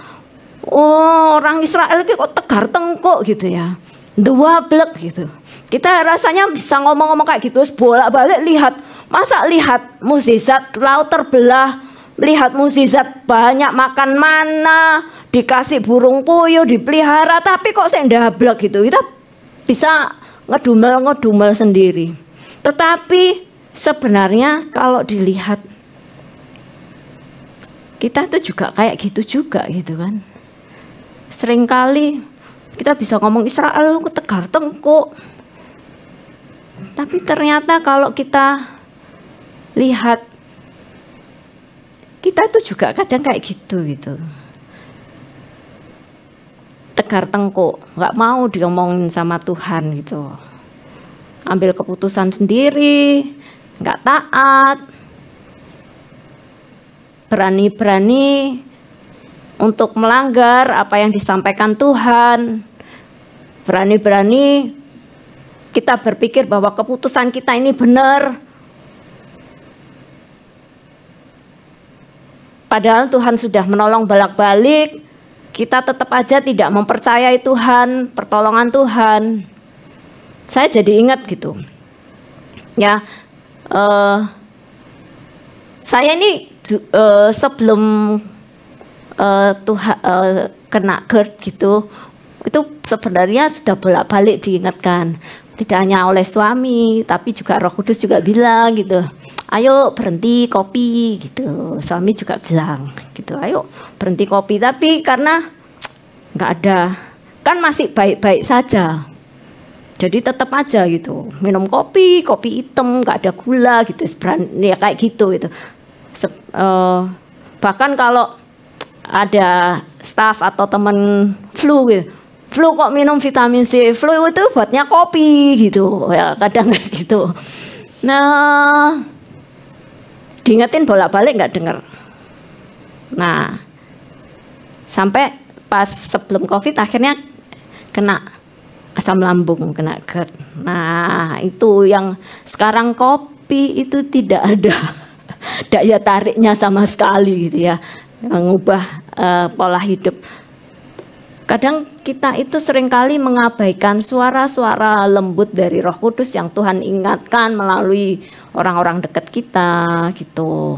oh, orang Israel itu kok tegar tengkuk gitu ya, duablek gitu. Kita rasanya bisa ngomong-ngomong kayak gitu, bolak-balik lihat, masa lihat mukjizat laut terbelah, melihat mukjizat banyak makan mana, dikasih burung puyuh, dipelihara, tapi kok sendablek gitu. Kita bisa ngedumel-ngedumel sendiri. Tetapi sebenarnya kalau dilihat, kita tuh juga kayak gitu juga gitu kan. Seringkali kita bisa ngomong Israel itu tegar tengkuk, tapi ternyata kalau kita lihat, kita tuh juga kadang kayak gitu. Tegar tengkuk, nggak mau diomongin sama Tuhan gitu. Ambil keputusan sendiri, nggak taat, berani-berani untuk melanggar apa yang disampaikan Tuhan, berani-berani kita berpikir bahwa keputusan kita ini benar, padahal Tuhan sudah menolong bolak-balik, kita tetap aja tidak mempercayai Tuhan, pertolongan Tuhan. Saya jadi ingat gitu ya, saya ini sebelum Tuhan kena GERD gitu, itu sebenarnya sudah bolak-balik diingatkan, tidak hanya oleh suami, tapi juga Roh Kudus juga bilang gitu, ayo berhenti kopi gitu. Suami juga bilang gitu, ayo berhenti kopi, tapi karena nggak ada, kan masih baik-baik saja, jadi tetap aja gitu minum kopi hitam, nggak ada gula gitu, ya kayak gitu. Bahkan kalau ada staff atau teman flu gitu, flu kok minum vitamin C, flu itu buatnya kopi gitu ya, kadang kayak gitu. Nah, diingetin bolak-balik nggak dengar. Nah, sampai pas sebelum COVID akhirnya kena asam lambung, kena GERD. Nah, itu yang sekarang kopi itu tidak ada daya tariknya sama sekali gitu ya, mengubah pola hidup. Kadang kita itu seringkali mengabaikan suara-suara lembut dari Roh Kudus yang Tuhan ingatkan melalui orang-orang dekat kita gitu.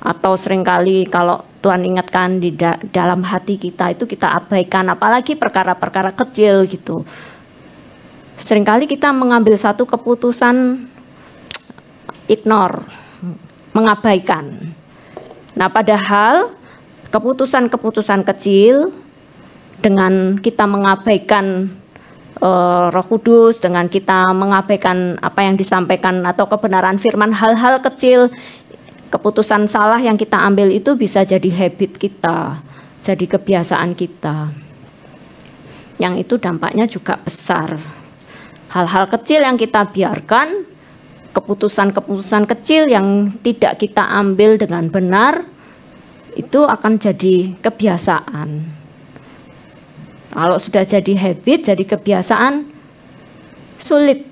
Atau seringkali kalau Tuhan ingatkan di dalam hati kita itu kita abaikan, apalagi perkara-perkara kecil gitu. Seringkali kita mengambil satu keputusan ignore, mengabaikan. Nah, padahal keputusan-keputusan kecil dengan kita mengabaikan Roh Kudus, dengan kita mengabaikan apa yang disampaikan atau kebenaran firman, hal-hal kecil, keputusan salah yang kita ambil itu bisa jadi habit kita, jadi kebiasaan kita. Yang itu dampaknya juga besar. Hal-hal kecil yang kita biarkan, keputusan-keputusan kecil yang tidak kita ambil dengan benar, itu akan jadi kebiasaan. Kalau sudah jadi habit, jadi kebiasaan, sulit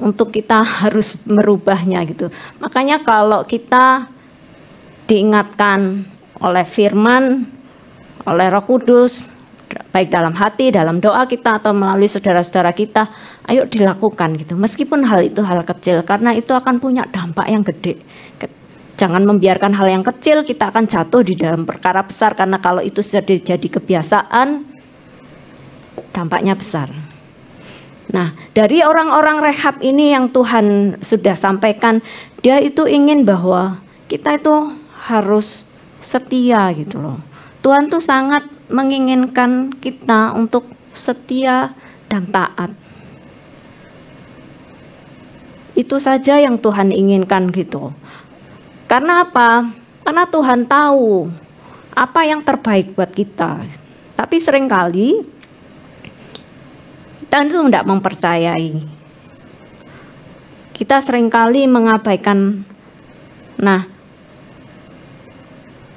untuk kita harus merubahnya gitu. Makanya kalau kita diingatkan oleh firman, oleh Roh Kudus, baik dalam hati, dalam doa kita atau melalui saudara-saudara kita, ayo dilakukan gitu. Meskipun hal itu hal kecil, karena itu akan punya dampak yang gede. Jangan membiarkan hal yang kecil, kita akan jatuh di dalam perkara besar, karena kalau itu sudah jadi kebiasaan, dampaknya besar. Nah, dari orang-orang rehab ini yang Tuhan sudah sampaikan, dia itu ingin bahwa kita itu harus setia gitu loh. Tuhan tuh sangat menginginkan kita untuk setia dan taat. Itu saja yang Tuhan inginkan gitu. Karena apa? Karena Tuhan tahu apa yang terbaik buat kita. Tapi seringkali kita itu tidak mempercayai. Kita seringkali mengabaikan. Nah,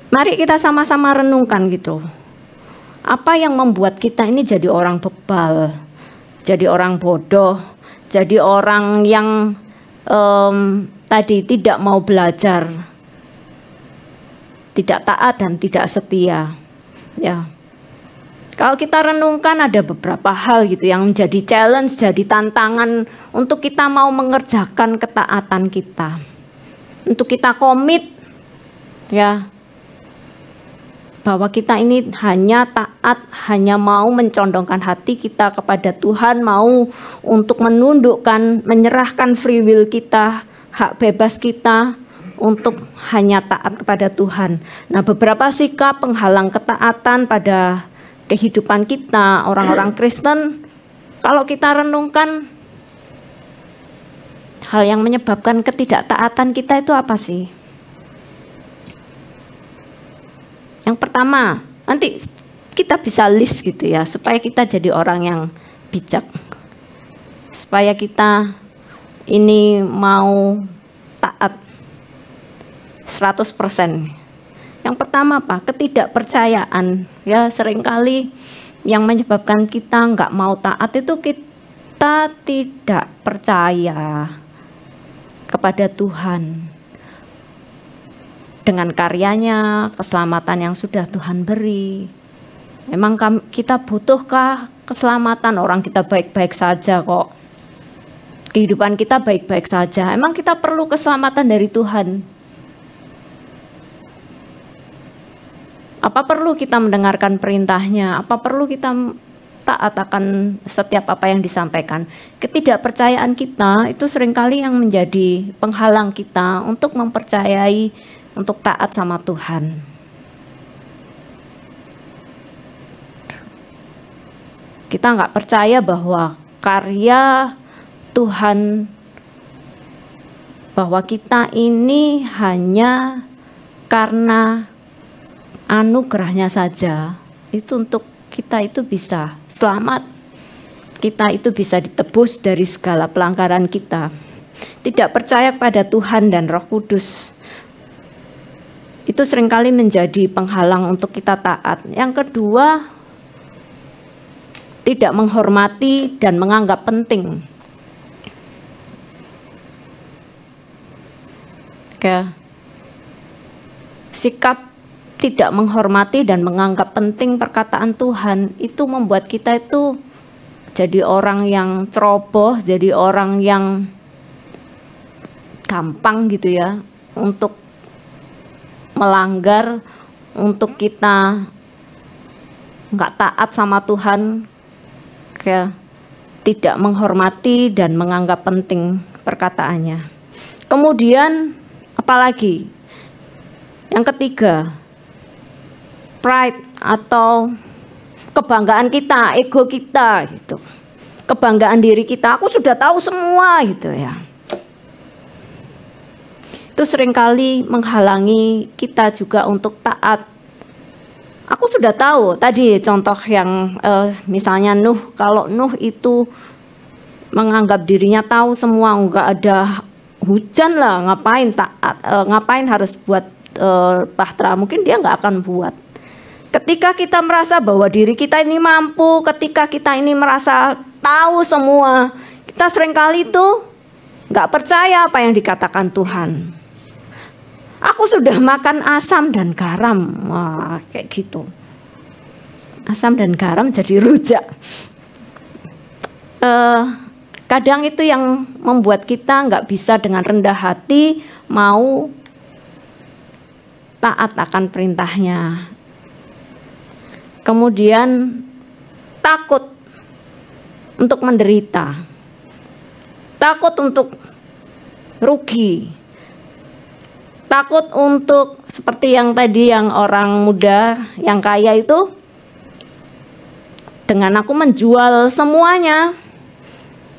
mari kita sama-sama renungkan gitu. Apa yang membuat kita ini jadi orang bebal, jadi orang bodoh, jadi orang yang tadi tidak mau belajar, tidak taat dan tidak setia. Ya. Kalau kita renungkan ada beberapa hal gitu yang menjadi challenge, jadi tantangan untuk kita mau mengerjakan ketaatan kita. Untuk kita komit ya bahwa kita ini hanya taat, hanya mau mencondongkan hati kita kepada Tuhan, mau untuk menundukkan, menyerahkan free will kita, hak bebas kita untuk hanya taat kepada Tuhan. Nah, beberapa sikap penghalang ketaatan pada kehidupan kita, orang-orang Kristen, kalau kita renungkan, hal yang menyebabkan ketidaktaatan kita itu apa sih? Yang pertama, nanti kita bisa list gitu ya, supaya kita jadi orang yang bijak. Supaya kita ini mau taat 100%. Yang pertama apa? Ketidakpercayaan. Ya, seringkali yang menyebabkan kita nggak mau taat itu kita tidak percaya kepada Tuhan. Dengan karyanya, keselamatan yang sudah Tuhan beri. Memang kita butuhkah keselamatan? Orang kita baik-baik saja kok. Kehidupan kita baik-baik saja. Emang kita perlu keselamatan dari Tuhan? Apa perlu kita mendengarkan perintahnya? Apa perlu kita taat akan setiap apa yang disampaikan? Ketidakpercayaan kita itu seringkali yang menjadi penghalang kita untuk mempercayai, untuk taat sama Tuhan. Kita nggak percaya bahwa karya Tuhan, bahwa kita ini hanya karena anugerahnya saja, itu untuk kita itu bisa selamat, kita itu bisa ditebus dari segala pelanggaran kita. Tidak percaya pada Tuhan dan Roh Kudus, Itu seringkali menjadi penghalang untuk kita taat. Yang kedua, tidak menghormati dan menganggap penting. Sikap tidak menghormati dan menganggap penting perkataan Tuhan itu membuat kita itu jadi orang yang ceroboh, jadi orang yang gampang gitu ya untuk melanggar, untuk kita nggak taat sama Tuhan, tidak menghormati dan menganggap penting perkataannya. Kemudian apalagi? Yang ketiga, pride atau kebanggaan kita, ego kita gitu. Kebanggaan diri kita, aku sudah tahu semua gitu ya. Itu seringkali menghalangi kita juga untuk taat. Aku sudah tahu, tadi contoh yang misalnya Nuh, kalau Nuh itu menganggap dirinya tahu semua, enggak ada hujan lah, ngapain taat, ngapain harus buat bahtera, mungkin dia nggak akan buat. Ketika kita merasa bahwa diri kita ini mampu, ketika kita ini merasa tahu semua, kita seringkali itu nggak percaya apa yang dikatakan Tuhan. Aku sudah makan asam dan garam, wah kayak gitu. Asam dan garam jadi rujak. Kadang itu yang membuat kita nggak bisa dengan rendah hati mau taat akan perintahnya. Kemudian takut untuk menderita, takut untuk rugi, takut untuk seperti yang tadi yang orang muda yang kaya itu, dengan aku menjual semuanya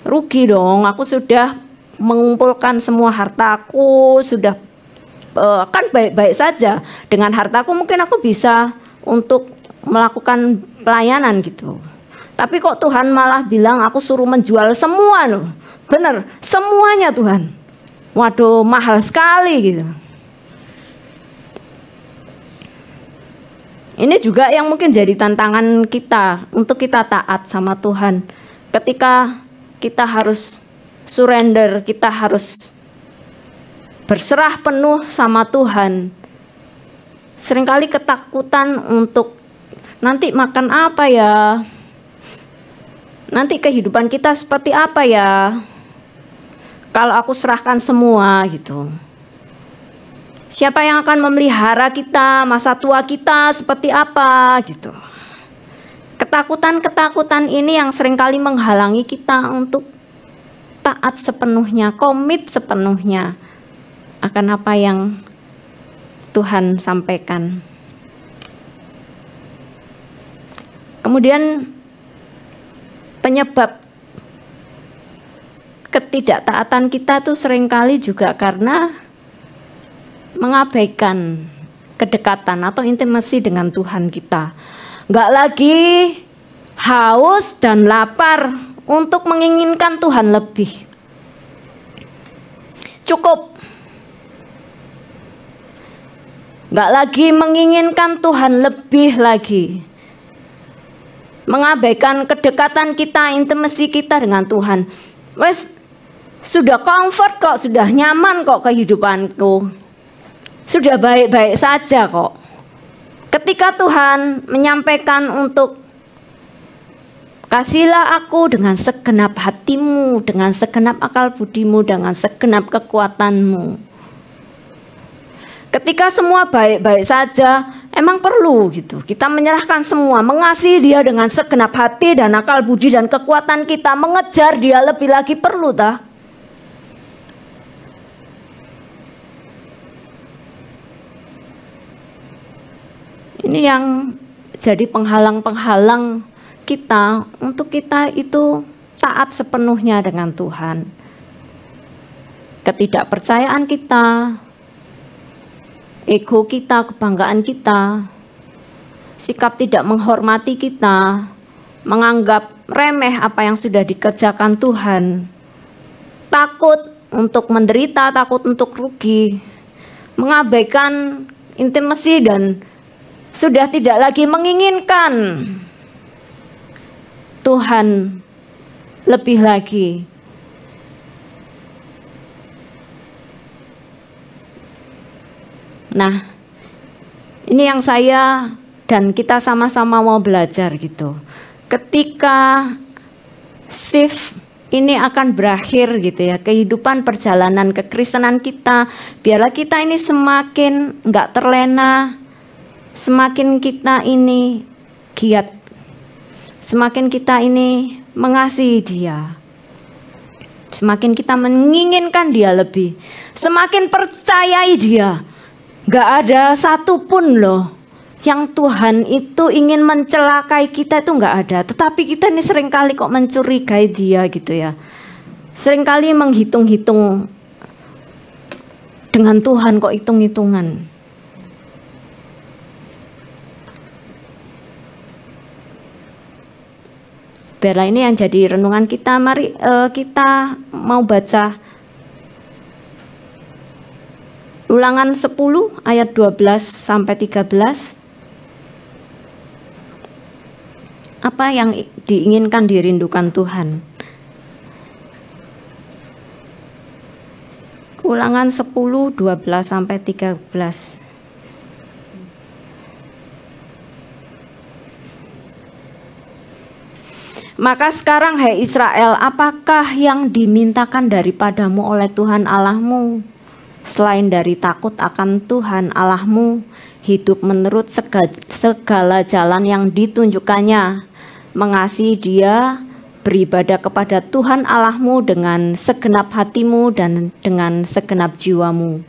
rugi dong, aku sudah mengumpulkan semua hartaku, sudah kan baik-baik saja, dengan hartaku mungkin aku bisa untuk melakukan pelayanan gitu. Tapi kok Tuhan malah bilang aku suruh menjual semua loh. Bener, semuanya Tuhan. Waduh, mahal sekali gitu. Ini juga yang mungkin jadi tantangan kita untuk kita taat sama Tuhan. Ketika kita harus surrender, kita harus berserah penuh sama Tuhan. Seringkali ketakutan untuk nanti makan apa ya? Nanti kehidupan kita seperti apa ya? Kalau aku serahkan semua gitu. Siapa yang akan memelihara kita, masa tua kita seperti apa gitu. Ketakutan-ketakutan ini yang seringkali menghalangi kita untuk taat sepenuhnya, komit sepenuhnya akan apa yang Tuhan sampaikan. Kemudian penyebab ketidaktaatan kita tuh seringkali juga karena mengabaikan kedekatan atau intimasi dengan Tuhan kita. Nggak lagi haus dan lapar untuk menginginkan Tuhan lebih. Cukup. Nggak lagi menginginkan Tuhan lebih lagi. Mengabaikan kedekatan kita, intimasi kita dengan Tuhan. Wes, sudah comfort kok, sudah nyaman kok kehidupanku. Sudah baik-baik saja kok. Ketika Tuhan menyampaikan untuk kasihlah aku dengan segenap hatimu, dengan segenap akal budimu, dengan segenap kekuatanmu. Ketika semua baik-baik saja, emang perlu gitu. Kita menyerahkan semua, mengasihi dia dengan segenap hati dan akal budi dan kekuatan kita, mengejar dia lebih lagi perlu tak? Ini yang jadi penghalang-penghalang kita untuk kita itu taat sepenuhnya dengan Tuhan. Ketidakpercayaan kita, ego kita, kebanggaan kita, sikap tidak menghormati kita, menganggap remeh apa yang sudah dikerjakan Tuhan, takut untuk menderita, takut untuk rugi, mengabaikan intimasi dan sudah tidak lagi menginginkan Tuhan lebih lagi. Nah, ini yang saya dan kita sama-sama mau belajar gitu. Ketika shift ini akan berakhir gitu ya, kehidupan perjalanan kekristenan kita, biarlah kita ini semakin nggak terlena, semakin kita ini giat, semakin kita ini mengasihi Dia, semakin kita menginginkan Dia lebih, semakin percayai Dia. Nggak ada satupun loh yang Tuhan itu ingin mencelakai kita, itu nggak ada. Tetapi kita ini seringkali kok mencurigai Dia gitu ya. Seringkali menghitung-hitung dengan Tuhan, kok hitung-hitungan. Biarlah ini yang jadi renungan kita. Mari kita mau baca Ulangan 10 ayat 12 sampai 13. Apa yang diinginkan, dirindukan Tuhan? Ulangan 10, 12 sampai 13. Maka sekarang, hai Israel, apakah yang dimintakan daripadamu oleh Tuhan Allahmu? Selain dari takut akan Tuhan Allahmu, hidup menurut segala jalan yang ditunjukkannya, mengasihi Dia, beribadah kepada Tuhan Allahmu dengan segenap hatimu dan dengan segenap jiwamu.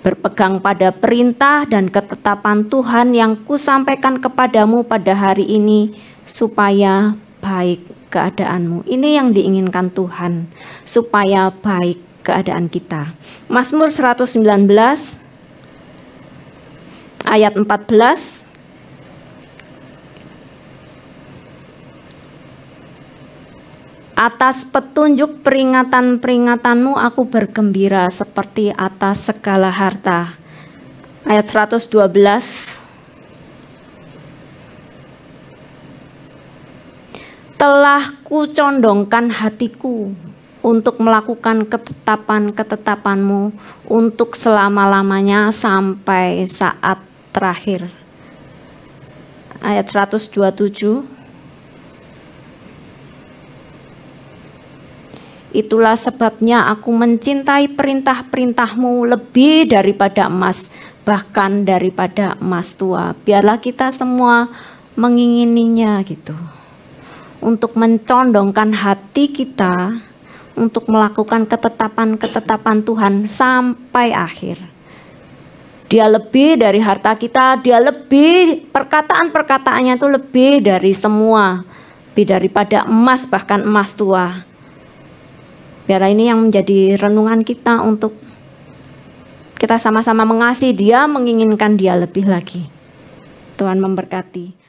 Berpegang pada perintah dan ketetapan Tuhan yang kusampaikan kepadamu pada hari ini, supaya baik keadaanmu. Ini yang diinginkan Tuhan, supaya baik keadaan kita. Mazmur 119 ayat 14. Atas petunjuk peringatan-peringatanmu aku bergembira seperti atas segala harta. Ayat 112. Telah kucondongkan hatiku untuk melakukan ketetapan-ketetapanmu untuk selama-lamanya sampai saat terakhir. Ayat 127. Itulah sebabnya aku mencintai perintah-perintahmu lebih daripada emas, bahkan daripada emas tua. Biarlah kita semua mengingininya gitu. Untuk mencondongkan hati kita untuk melakukan ketetapan-ketetapan Tuhan sampai akhir. Dia lebih dari harta kita, dia lebih, perkataan-perkataannya itu lebih dari semua, lebih daripada emas, bahkan emas tua. Biarlah ini yang menjadi renungan kita untuk kita sama-sama mengasihi Dia, menginginkan Dia lebih lagi. Tuhan memberkati.